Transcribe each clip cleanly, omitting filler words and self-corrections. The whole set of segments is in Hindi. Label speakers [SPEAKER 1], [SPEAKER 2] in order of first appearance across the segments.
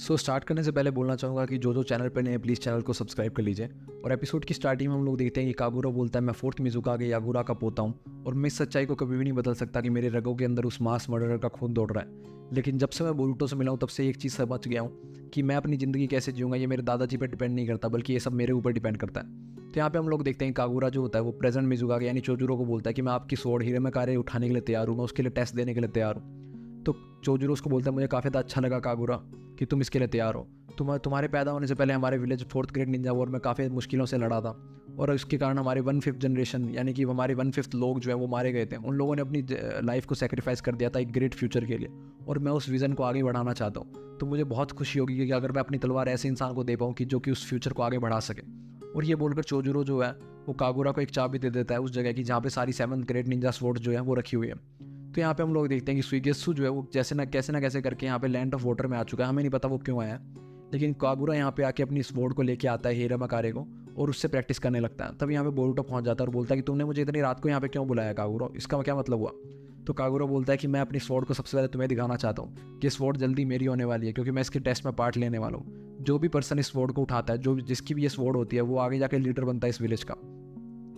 [SPEAKER 1] स्टार्ट करने से पहले बोलना चाहूँगा कि जो चैनल पर नए हैं प्लीज़ चैनल को सब्सक्राइब कर लीजिए। और एपिसोड की स्टार्टिंग में हम लोग देखते हैं कि कागुरा बोलता है मैं फोर्थ मिज़ुकागे यागुरा का पोता हूँ और मैं इस सच्चाई को कभी भी नहीं बदल सकता कि मेरे रगों के अंदर उस मास मर्डरर का खून दौड़ रहा है। लेकिन जब से मैं बोरुटो से मिला हूँ तब से एक चीज़ समझ गया हूँ कि मैं अपनी ज़िंदगी कैसे जीऊँगा ये मेरे दादाजी पर डिपेंड नहीं करता, बल्कि ये सब मेरे ऊपर डिपेंड करता है। तो यहाँ पे हम लोग देखते हैं कागुरा जो होता है वो प्रेजेंट मिज़ुकागे यानी चोजुरो को बोलता है कि मैं आपकी स्वॉर्ड हिरामेकारे उठाने के लिए तैयार हूँ, मैं उसके लिए टेस्ट देने के लिए तैयार हूँ। तो चोजुरो उसको बोलता है मुझे काफ़ी ज़्यादा अच्छा लगा कागुरा कि तुम इसके लिए तैयार हो। तुम्हारे पैदा होने से पहले हमारे village fourth grade Ninja war में काफ़ी मुश्किलों से लड़ा था और इसके कारण हमारे 1/5 जनरेशन यानी कि हमारे 1/5 लोग जो है वो मारे गए थे। उन लोगों ने अपनी लाइफ को सेक्रीफाइस कर दिया था एक ग्रेट फ्यूचर के लिए और मैं उस विज़न को आगे बढ़ाना चाहता हूँ। तो मुझे बहुत खुशी होगी कि अगर मैं अपनी तलवार ऐसे इंसान को दे पाऊँ कि जो कि उस फ्यूचर को आगे बढ़ा सके। और ये बोलकर चोजुरो जो है वो कागुरा को एक चाबी दे देता है उस जगह की जहाँ पे सारी 7th ग्रेड निंजा स्वॉर्ड जो है वो रखी हुई है। तो यहाँ पे हम लोग देखते हैं कि सुइगेत्सु जो है वो कैसे ना कैसे करके यहाँ पे लैंड ऑफ वाटर में आ चुका है। हमें नहीं पता वो क्यों आया, लेकिन कागुरा यहाँ पे आके अपनी स्वॉर्ड को लेके आता है हिरामेकारे को और उससे प्रैक्टिस करने लगता है। तब यहाँ पे बोरुटो पहुँच जाता है और बोलता है कि तुमने मुझे इतनी रात को यहाँ पे क्यों बुलाया कागुरा, इसका क्या मतलब हुआ। तो कागुरा बोलता है कि मैं अपनी स्वॉर्ड को सबसे पहले तुम्हें दिखाना चाहता हूँ कि स्वॉर्ड जल्दी मेरी होने वाली है, क्योंकि मैं इसके टेस्ट में पार्ट लेने वाला हूँ। जो भी पर्सन इस स्वॉर्ड को उठाता है, जो जिसकी भी ये स्वॉर्ड होती है, वो आगे जाके लीडर बनता है इस विलेज का।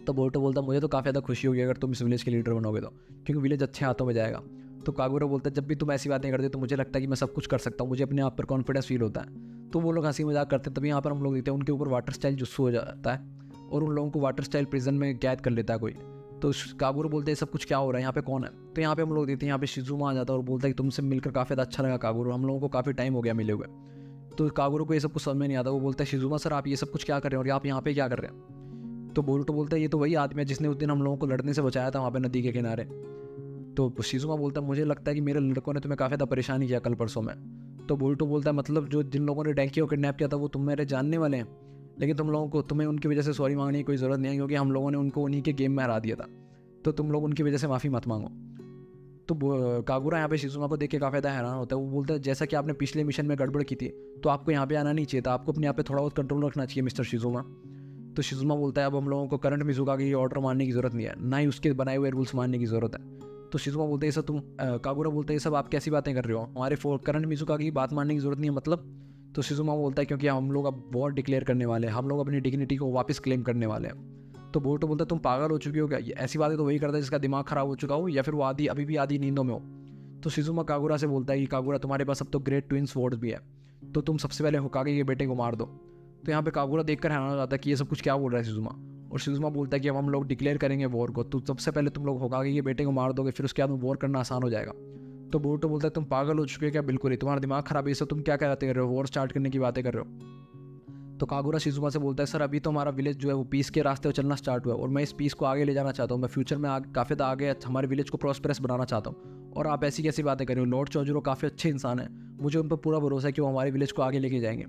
[SPEAKER 1] तो बोरुटो बोलता है मुझे तो काफ़ी ज़्यादा खुशी होगी अगर तुम इस विलेज के लीडर बनोगे तो, क्योंकि विलेज अच्छे हाथों में जाएगा। तो कागुरा बोलता है जब भी तुम ऐसी बातें करते हो तो मुझे लगता है कि मैं सब कुछ कर सकता हूँ, मुझे अपने आप पर कॉन्फिडेंस फील होता है। तो वो लोग हंसी मजाक करते हैं। तभी यहाँ पर हम लोग देखते हैं उनके ऊपर वाटर स्टाइल जुस्सू हो जाता है और उन लोगों को वाटर स्टाइल प्रिजन में कैद कर लेता है कोई। तो कागुरा बोलते हैं सब कुछ क्या हो रहा है, यहाँ पे कौन है। तो यहाँ पे हम लोग देखते हैं यहाँ पे शिजुमा आ जाता है और बोलता है कि तुमसे मिलकर काफ़ी अच्छा लगा कागुरा, हम लोगों को काफ़ी टाइम हो गया मिले हुए। तो कागुरा को ये सब कुछ समझ में नहीं आता। वो बोलता है शिजुमा सर आप ये सब कुछ क्या कर रहे हैं और आप यहाँ पे क्या कर रहे हैं। तो बोरुटो बोलता है ये तो वही आदमी है जिसने उस दिन हम लोगों को लड़ने से बचाया था वहाँ पे नदी के किनारे। तो शिजुमा बोलता है मुझे लगता है कि मेरे लड़कों ने तुम्हें काफ़ी ज़्यादा परेशान किया कल परसों में। तो बोरुटो बोलता है मतलब जो जिन लोगों ने डैंकी को किडनैप किया था वो तुम मेरे जानने वाले हैं, लेकिन तुम्हें उनकी वजह से सॉरी मांगने की कोई ज़रूरत नहीं है, क्योंकि हम लोगों ने उनको उन्हीं के गेम में हरा दिया था, तो तुम लोग उनकी वजह से माफ़ी मत मांगो। तो कागुरा यहाँ पे शिजुमा को देख के काफ़ी ज़्यादा हैरान होता है। वो बोलता है जैसा कि आपने पिछले मिशन में गड़बड़ की थी तो आपको यहाँ पे आना नहीं चाहिए था, आपको अपने यहाँ पे थोड़ा बहुत कंट्रोल रखना चाहिए मिस्टर शिजुमा। तो शिजुमा बोलता है अब हम लोगों को करंट मिज़ुकागे ऑर्डर मानने की ज़रूरत नहीं है, ना ही उसके बनाए हुए रूल्स मानने की ज़रूरत है। तो शिजुमा बोलते हैं ये सब कागुरा बोलता है ये सब आप कैसी बातें कर रहे हो, हमारे करंट मिज़ुकागे की बात मानने की ज़रूरत नहीं है मतलब। तो शिजुमा बोलता है क्योंकि हम लोग अब वॉर डिक्लेयर करने वाले हैं, हम लोग अपनी डिग्निटी को वापस क्लेम करने वाले हैं। तो बोरुटो बोलता है तुम पागल हो चुकी हो क्या, ऐसी बातें तो वही करता है जिसका दिमाग खराब हो चुका हो या फिर वो अभी भी आधी नींदों में हो। तो शिजुमा कागुरा से बोलता है कि कागुरा तुम्हारे पास अब तो ग्रेट ट्विन स्वॉर्ड्स भी है, तो तुम सबसे पहले होकागे के बेटे को मार दो। तो यहाँ पे कागुरा देखकर हैरान हो जाता है कि ये सब कुछ क्या बोल रहा है शिजुमा। और शिजुमा बोलता है कि अब हम लोग डिक्लेयर करेंगे वॉर को, तो सबसे पहले तुम लोग होकागे के बेटे को मार दोगे, फिर उसके बाद में वॉर करना आसान हो जाएगा। तो बोरुटो बोलता है तुम पागल हो चुके हो क्या, बिल्कुल ही तुम्हारा दिमाग खराब है, ये सब तुम क्या कहते कर रहे हो, वॉर स्टार्ट करने की बातें कर रहे हो। तो कागुरा शिजुमा से बोलता है सर अभी तो हमारा विलेज जो है वो पीस के रास्ते पर चलना स्टार्ट हुआ और मैं इस पीस को आगे ले जाना चाहता हूँ, मैं फ्यूचर में काफ़ी आगे हमारे विलेज को प्रॉस्पेरस बनाना चाहता हूँ, और आप ऐसी कैसी बातें कर रहे हो। लॉर्ड चोजुरो काफ़ी अच्छे इंसान है, मुझे उन पर पूरा भरोसा है कि वो हमारे विलेज को आगे लेके जाएंगे।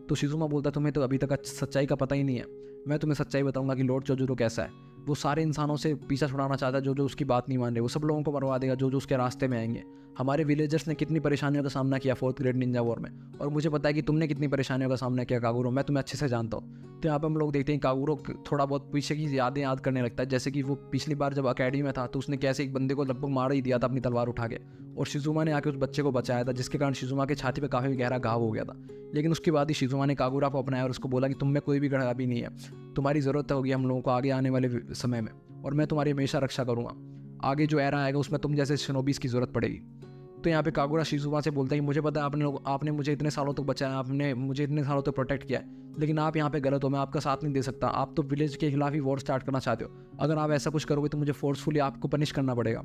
[SPEAKER 1] तो शिजुमा बोलता है तुम्हें तो अभी तक सच्चाई का पता ही नहीं है, मैं तुम्हें सच्चाई बताऊंगा कि लॉर्ड चोजुरो कैसा है। वो सारे इंसानों से पीछा छुड़ाना चाहता है जो उसकी बात नहीं मान रहे, वो सब लोगों को मरवा देगा जो उसके रास्ते में आएंगे। हमारे विलेजर्स ने कितनी परेशानियों का सामना किया 4th ग्रेड निंजा वॉर में, और मुझे पता है कि तुमने कितनी परेशानियों का सामना किया कागुरो, मैं तुम्हें अच्छे से जानता हूँ। तो यहाँ पर हम लोग देखते हैं कागुरो थोड़ा बहुत पीछे की यादें याद करने लगता है, जैसे कि वो पिछली बार जब अकेडमी में था तो उसने कैसे एक बंदे को लगभग मार ही दिया था अपनी तलवार उठा के, और शिजुमा ने आके उस बच्चे को बचाया था, जिसके कारण शिजुमा के छाती पे काफ़ी गहरा घाव हो गया था। लेकिन उसके बाद ही शिजुमा ने कागुरा को अपनाया और उसको बोला कि तुम में कोई भी खराबी नहीं है, तुम्हारी ज़रूरत होगी हम लोगों को आगे आने वाले समय में, और मैं तुम्हारी हमेशा रक्षा करूँगा, आगे जो एरा आएगा उसमें तुम जैसे शिनोबीस की ज़रूरत पड़ेगी। तो यहाँ पे कागुरा शिजुमा से बोलता है कि मुझे पता है आपने मुझे इतने सालों तक बचाया, आपने मुझे इतने सालों तक प्रोटेक्ट किया है, लेकिन आप यहाँ पे गलत हो, मैं आपका साथ नहीं दे सकता, आप तो विलेज के खिलाफ ही वॉर स्टार्ट करना चाहते हो, अगर आप ऐसा कुछ करोगे तो मुझे फोर्सफुली आपको पनिश करना पड़ेगा।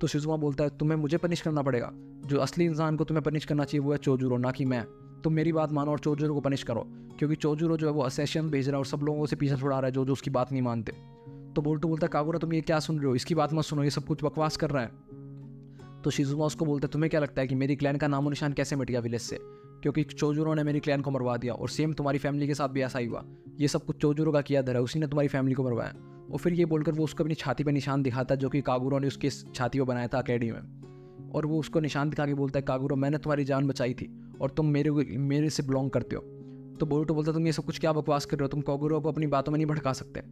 [SPEAKER 1] तो शिजुमा बोलता है तुम्हें मुझे पनिश करना पड़ेगा, जो असली इंसान को तुम्हें पनिश करना चाहिए वो है चोजुरो, ना कि मैं। तुम मेरी बात मानो और चोजुरो को पनिश करो, क्योंकि चोजुरो जो है वो असैसिन भेज रहा है और सब लोगों से पीछा छुड़ा रहा है जो उसकी बात नहीं मानते। तो बोरुटो बोलता है कागुरा तुम ये क्या सुन रहे हो, इसकी बात मत सुनो, ये सब कुछ बकवास कर रहा है। तो शिजुमा उसको बोलता है तुम्हें क्या लगता है कि मेरी क्लैन का नामो निशान कैसे मिट गया विलेज से, क्योंकि चोजुरो ने मेरी क्लैन को मरवा दिया, और सेम तुम्हारी फैमिली के साथ भी ऐसा ही हुआ, ये सब कुछ चोजुरो का किया धरा है, उसी ने तुम्हारी फैमिली को मरवाया। और फिर ये बोलकर वो उसको अपनी छाती पर निशान दिखाता है जो कि कागुरो ने उसकी छाती पर बनाया था अकेडमी में, और वो उसको निशान दिखा के बोलता है कागुरो मैंने तुम्हारी जान बचाई थी और तुम मेरे से बिलोंग करते हो। तो बोरुटो बोलता है तुम ये सब कुछ क्या बकवास कर रहे हो, तुम कागुरो को अपनी बातों में नहीं भड़का सकते।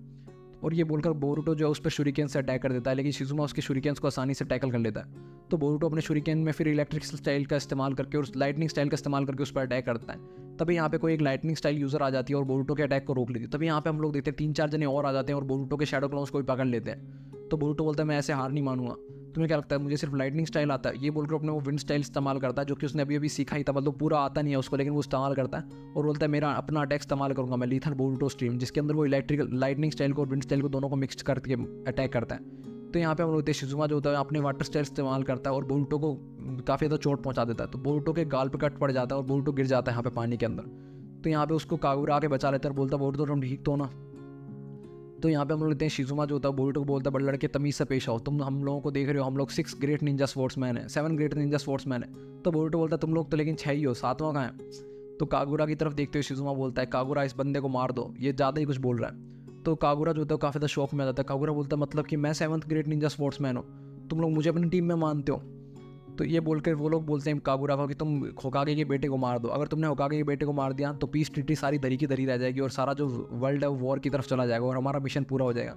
[SPEAKER 1] और ये बोलकर बोरुटो जो है उस पर शूरिकेन से अटैक कर देता है, लेकिन शिजुमा उसके शूरिकेन्स को आसानी से टैकल कर लेता है। तो बोरुटो अपने शूरिकेन में फिर इलेक्ट्रिक स्टाइल का इस्तेमाल करके और लाइटनिंग स्टाइल का इस्तेमाल करके उस पर अटैक करता है। तभी यहाँ पे कोई एक लाइटनिंग स्टाइल यूज़र आ जाती है और बोरुटो के अटैक को रोक लेती है। तभी यहाँ पे हम लोग देखते हैं 3-4 जने और आ जाते हैं और बोरुटो के शैडो क्लोन्स को भी पकड़ लेते हैं। तो बोरुटो बोलता है मैं ऐसे हार नहीं मानूंगा, तुम्हें क्या लगता है मुझे सिर्फ लाइटनिंग स्टाइल आता है? ये बोलकर अपने वो विंड स्टाइल इस्तेमाल करता है जो कि उसने अभी अभी सीखा ही था, मतलब पूरा आता नहीं है उसको, लेकिन वो इस्तेमाल करता है और बोलता है मेरा अपना अटैक इस्तेमाल करूंगा मैं, लीथल बोरुटो स्ट्रीम, जिसके अंदर वो इलेक्ट्रिकल लाइटनिंग स्टाइल को और विंड स्टाइल को दोनों को मिक्स करके अटैक करता है। तो यहाँ पे हम लोग शिजुमा जो होता है अपने वाटर स्टाइल इस्तेमाल करता है और बोरुटो को काफ़ी ज़्यादा चोट पहुँचा देता है। तो बोरुटो के गाल पे कट पड़ जाता है और बोरुटो गिर जाता है यहाँ पे पानी के अंदर। तो यहाँ पे उसको कागुरा आके बचा लेता है और बोलता है बोरुटो तुम ठीक तो ना। तो यहाँ पे हम लोग लेते हैं शिजुमा जो होता है बोरुटो को बोलता है बड़े लड़के तमीज़ से पेश आओ, तुम हम लोगों को देख रहे हो, हम लोग 6 ग्रेट निंजा स्पोर्ट्समैन है, 7 ग्रेट निंजा स्पोर्ट्समैन है। तो बोरुटो बोलता है तुम लोग तो लेकिन 6 ही हो, 7वां कहाँ है? तो कागुरा की तरफ देखते हुए शिजुमा बोलता है कागुरा इस बंदे को मार दो, ये ज़्यादा ही कुछ बोल रहा है। तो कागुरा जो होता है काफ़ी ज़्यादा शौक में आ जाता है। कागुरा बोलता है मतलब कि मैं 7th ग्रेट निंजा स्पोर्ट्समैन हूँ, तुम लोग मुझे अपनी टीम में मानते हो? तो ये बोलकर वो लोग बोलते हैं कागुरा को कि तुम होकागे के बेटे को मार दो, अगर तुमने होकागे के बेटे को मार दिया तो पीस ट्रीटी सारी धरी की धरी रह जाएगी और सारा जो वर्ल्ड है वो वॉर की तरफ चला जाएगा और हमारा मिशन पूरा हो जाएगा।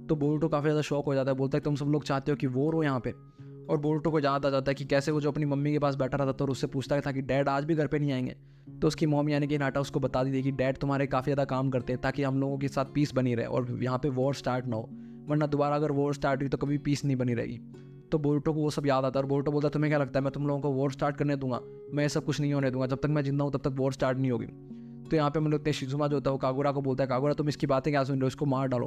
[SPEAKER 1] तो बोरुटो काफ़ी ज़्यादा शौक हो जाता है, बोलता है तुम सब लोग चाहते हो कि वॉर हो यहाँ पे। और बोरुटो को याद आ जाता है कि कैसे वो जो अपनी मम्मी के पास बैठा रहता था और उससे पूछता था कि डैड आज भी घर पे नहीं आएंगे। तो उसकी मॉम यानी कि हिनाटा उसको बता दी थी कि डैड तुम्हारे काफ़ी ज़्यादा काम करते हैं ताकि हम लोगों के साथ पीस बनी रहे और यहाँ पे वॉर स्टार्ट ना हो, वरना दोबारा अगर वॉर स्टार्ट हुई तो कभी पीस नहीं बनी रहेगी। तो बोरुटो को वो सब याद आता है और बोरुटो बोलता है तुम्हें क्या लगता है मैं तुम लोगों को वॉर स्टार्ट करने दूंगा? मैं सब कुछ नहीं होने दूंगा, जब तक मैं जिंदा हूँ तब तक वॉर स्टार्ट नहीं होगी। तो यहाँ पे हम लोग शिजुमा जो होता है वो कागुरा को बोलता है कागुरा तुम इसकी बातें क्या सुन रहे हो, इसको मार डालो।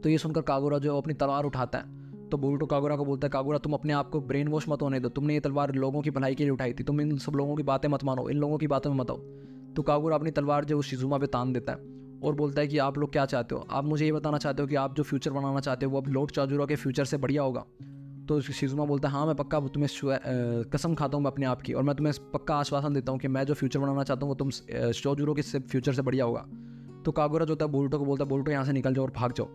[SPEAKER 1] तो ये सुनकर कागुरा जो अपनी तलवार उठाता है। तो बोरुटो कागुरा को बोलता है कागुरा तुम अपने आप को ब्रेन वॉश मत होने दो, तुमने ये तलवार लोगों की भलाई के लिए उठाई थी, तुम इन सब लोगों की बातें मत मानो, इन लोगों की बातों में मत आओ। तो कागुरा अपनी तलवार जो शिजुमा पे तान देता है और बोलता है कि आप लोग क्या चाहते हो, आप मुझे ये बताना चाहते हो कि आप जो फ्यूचर बनाना चाहते हो वो अब लॉर्ड चाजुरा के फ्यूचर से बढ़िया होगा? तो शिजुमा बोलता है हाँ मैं पक्का तुम्हें कसम खाता हूँ मैं अपने आप की, और मैं तुम्हें पक्का आश्वासन देता हूँ कि मैं जो फ्यूचर बनाना चाहता हूँ वो तुम चाजुरा के फ्यूचर से बढ़िया होगा। तो कागुरा जो होता है बोरुटो को बोलता है बोरुटो यहाँ से निकल जाओ और भाग जाओ।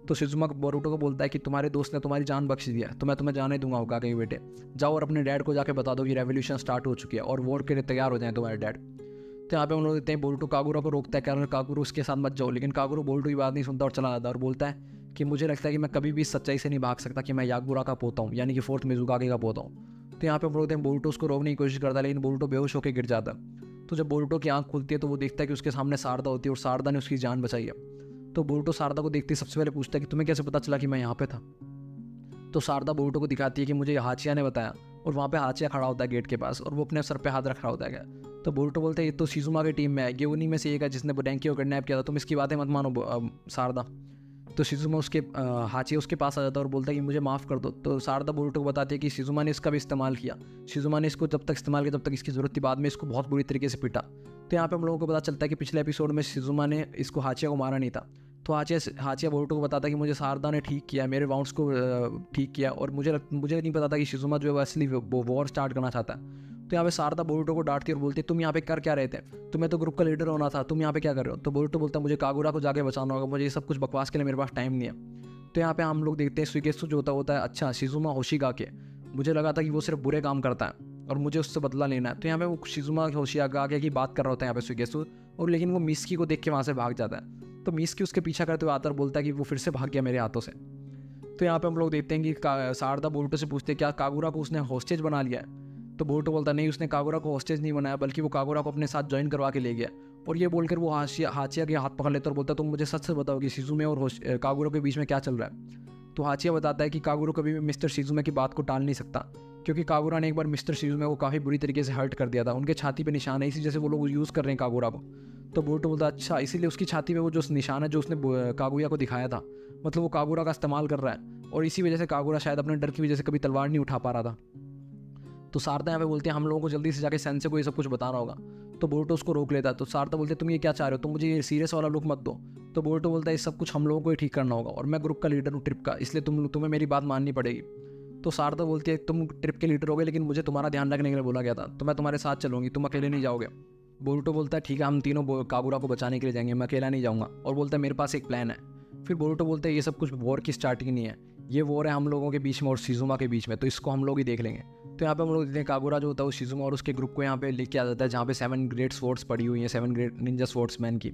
[SPEAKER 1] तो शिजुमा बोरुटो को बोलता है कि तुम्हारे दोस्त ने तुम्हारी जान बख्श दिया तो मैं तुम्हें जाने दूंगा होकागे के बेटे, जाओ और अपने डैड को जाके बता दो कि रेवोल्यूशन स्टार्ट हो चुकी है और वॉर के लिए तैयार हो जाए तुम्हारे डैड। तो यहाँ पे हम लोग देखते हैं बोरुटो कागुरा को रोकता है कि कागुरा उसके साथ मत जाओ, लेकिन कागुरा बोरुटो की बात नहीं सुनता और चला जाता है और बोलता है कि मुझे लगता है कि मैं कभी भी सच्चाई से नहीं भाग सकता कि मैं यागुरा का पोता हूँ, यानी कि 4th मिज़ुकागे का पोता हूँ। तो यहाँ पे हम लोग देखते हैं बोरुटो उसको रोकने की कोशिश करता है लेकिन बोरुटो बेहोश होकर गिर जाता है। तो जब बोरुटो की आंख खुलती है तो वो देखता है कि उसके सामने शारदा होती है और शारदा ने उसकी जान बचाई है। तो बोरुटो शारदा को देखते ही सबसे पहले पूछता है कि तुम्हें कैसे पता चला कि मैं यहाँ पे था? तो शारदा बोरुटो को दिखाती है कि मुझे हाचिया ने बताया, और वहाँ पे हाचिया खड़ा होता है गेट के पास और वो अपने सर पे हाथ रख रहा होता है। तो बोरुटो बोलते हैं ये तो शिजुमा की टीम में है, ये उन्हीं में से एक है जिसने बुडेंकी को किडनैप किया था, तुम इसकी बातें मत मानो शारदा। तो शिजुमा उसके हाचिया उसके पास आ जाता है और बोलता है कि मुझे माफ़ कर दो। तो शारदा बोरुटो को बताती है कि शिजुमा ने इसका भी इस्तेमाल किया, शिजुमा ने इसको जब तक इस्तेमाल किया जब तक इसकी ज़रूरत थी, बाद में इसको बहुत बुरी तरीके से पीटा। तो यहाँ पे हम लोगों को पता चलता है कि पिछले एपिसोड में शिजुमा ने इसको हाचिया को मारा नहीं था। तो हाचिया बोरुटो को बताता है कि मुझे शारदा ने ठीक किया, मेरे वाउंड्स को ठीक किया, और मुझे नहीं पता था कि शिजुमा जो है असली वो वॉर स्टार्ट करना चाहता है। तो यहाँ पे शारदा बोरुटो को डांटती है और बोलती है तुम यहाँ पे कर क्या रहे थे, तुम्हें तो ग्रुप का लीडर होना था, तुम यहाँ पे क्या कर रहे हो? तो बोरुटो बोलता है मुझे कागुरा को जाके बचाना होगा, मुझे ये सब कुछ बकवास के लिए मेरे पास टाइम नहीं है। तो यहाँ पे हम लोग देखते हैं सुइगेत्सु जो होता है अच्छा शिजुमा होशिगाके, मुझे लगा था कि वो सिर्फ बुरे काम करता है और मुझे उससे बदला लेना है। तो यहाँ पे वो शिजुमा होशिगाके की बात कर रहा होता है यहाँ पे सुइगेत्सु, और लेकिन वो मिस्की को देख के वहाँ से भाग जाता है। तो मिस्की उसके पीछा करते हुए आता और बोलता है कि वो फिर से भाग गया मेरे हाथों से। तो यहाँ पे हम लोग देखते हैं कि शारदा बोरुटो से पूछते हैं क्या कागुरा को उसने हॉस्टेज बना लिया है? तो बोरुटो बोलता नहीं, उसने कागुरा को हॉस्टेज नहीं बनाया, बल्कि वो कागुरा को अपने साथ ज्वाइन करवा के ले गया। और ये बोलकर वो हाचिया के हाथ पकड़ लेता और बोलता तुम मुझे सच से बताओ कि शिजुमे और कागुरा के बीच में क्या चल रहा है? तो हाचिया बताता है कि कागुरा कभी भी मिस्टर शिजुमे की बात को टाल नहीं सकता, क्योंकि कागुरा ने एक बार मिस्टर शिजुमे को काफ़ी बुरी तरीके से हर्ट कर दिया था, उनके छाती पे निशान है, इसी जैसे वो लोग यूज़ कर रहे हैं कागुरा को। तो बोरुटो बोलता अच्छा इसीलिए उसकी छाती पे वो जो निशान है जो उसने कागुया को दिखाया था, मतलब वो कागुरा का इस्तेमाल कर रहा है, और इसी वजह से कागुरा शायद अपने डर की वजह से कभी तलवार नहीं उठा पा रहा था। तो शारदा यहाँ पे बोलते हैं हम लोगों को जल्दी से जाके सेंसे को ये सब कुछ बताना होगा। तो बोरुटो उसको रोक लेता है। तो शारदा बोलते तुम ये क्या चाह रहे हो, तुम मुझे ये सीरियस वाला लुक मत दो। तो बोरुटो बोलता है ये सब कुछ हम लोगों को ही ठीक करना होगा और मैं ग्रुप का लीडर हूँ ट्रिप का, इसलिए तुम्हें मेरी बात माननी पड़ेगी। तो शारदा बोलती है तुम ट्रिप के लीडर हो गए, लेकिन मुझे तुम्हारा ध्यान रखने के लिए बोला गया था, तो मैं तुम्हारे साथ चलूँगी, तुम अकेले नहीं जाओगे। बोरुटो बोलता है ठीक है हम तीनों कागुरा को बचाने के लिए जाएंगे, मैं अकेला नहीं जाऊँगा, और बोलता है मेरे पास एक प्लान है। फिर बोरुटो बोलता है ये सब कुछ वॉर की स्टार्टिंग नहीं है, ये वॉर है हम लोगों के बीच में और शिजुमा के बीच में, तो इसको हम लोग ही देख लेंगे। तो यहाँ पे हम लोग देखते हैं कागुरा जो होता है वो शिजुमा और उसके ग्रुप को यहाँ पे लेके आ जाता है जहाँ पे 7 ग्रेट स्वॉर्ड्स पड़ी हुई हैं, 7 ग्रेट निंजा स्वॉर्ड्समैन की।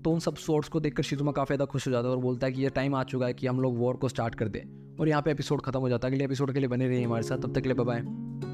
[SPEAKER 1] तो उन सब स्वॉर्ड्स को देखकर शिजुमा काफ़ी ज़्यादा खुश हो जाता है और बोलता है कि ये टाइम आ चुका है कि हम लोग वॉर को स्टार्ट कर दें। और यहाँ पे एपिसोड खत्म हो जाता है। अगले एपिसोड के लिए बने रहिए हमारे साथ, तब तक के लिए बाय बाय।